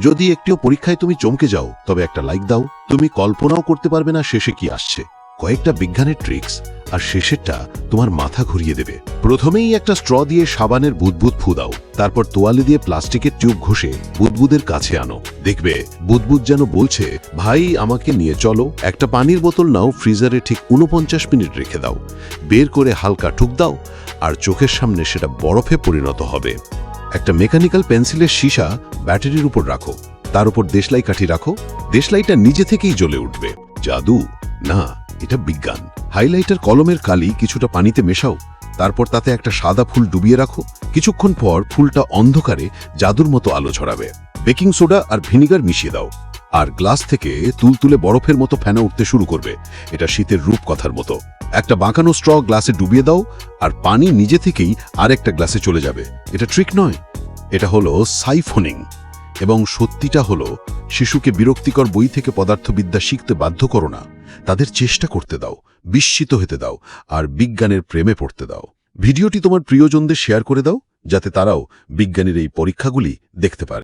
যদি একটিও পরীক্ষায় তুমি চমকে যাও তবে একটা লাইক দাও। তুমি কল্পনাও করতে পারবে না শেষে কি আসছে। কয়েকটা বিজ্ঞানের ট্রিক্স, আর শেষেরটা তোমার মাথা ঘুরিয়ে দেবে। প্রথমেই একটা স্ট্র দিয়ে সাবানের বুদবুদ ফু দাও, তারপর তোয়ালে দিয়ে প্লাস্টিকের টিউব ঘষে বুদবুদের কাছে আনো। দেখবে বুদবুদ যেন বলছে, ভাই আমাকে নিয়ে চলো। একটা পানির বোতল নাও, ফ্রিজারে ঠিক 49 মিনিট রেখে দাও, বের করে হালকা ঠুক দাও, আর চোখের সামনে সেটা বরফে পরিণত হবে। একটা মেকানিক্যাল পেন্সিলের সীসা ব্যাটারির উপর রাখো, তার উপর দেশলাই কাঠি রাখো, দেশলাইটা নিজে থেকেই জ্বলে উঠবে। জাদু না, এটা বিজ্ঞান। হাইলাইটার কলমের কালি কিছুটা পানিতে মেশাও, তারপর তাতে একটা সাদা ফুল ডুবিয়ে রাখো। কিছুক্ষণ পর ফুলটা অন্ধকারে জাদুর মতো আলো ছড়াবে। বেকিং সোডা আর ভিনিগার মিশিয়ে দাও, আর গ্লাস থেকে তুলতুলে বরফের মতো ফেনা উঠতে শুরু করবে। এটা শীতের রূপকথার মতো। একটা বাঁকানো স্ট্র গ্লাসে ডুবিয়ে দাও, আর পানি নিজে থেকেই আরেকটা গ্লাসে চলে যাবে। এটা ট্রিক নয়, এটা হলো সাইফোনিং। এবং সত্যিটা হলো, শিশুকে বিরক্তিকর বই থেকে পদার্থবিদ্যা শিখতে বাধ্য করো না, তাদের চেষ্টা করতে দাও, বিস্মিত হতে দাও, আর বিজ্ঞানের প্রেমে পড়তে দাও। ভিডিওটি তোমার প্রিয়জনদের শেয়ার করে দাও, যাতে তারাও বিজ্ঞানের এই পরীক্ষাগুলি দেখতে পারে।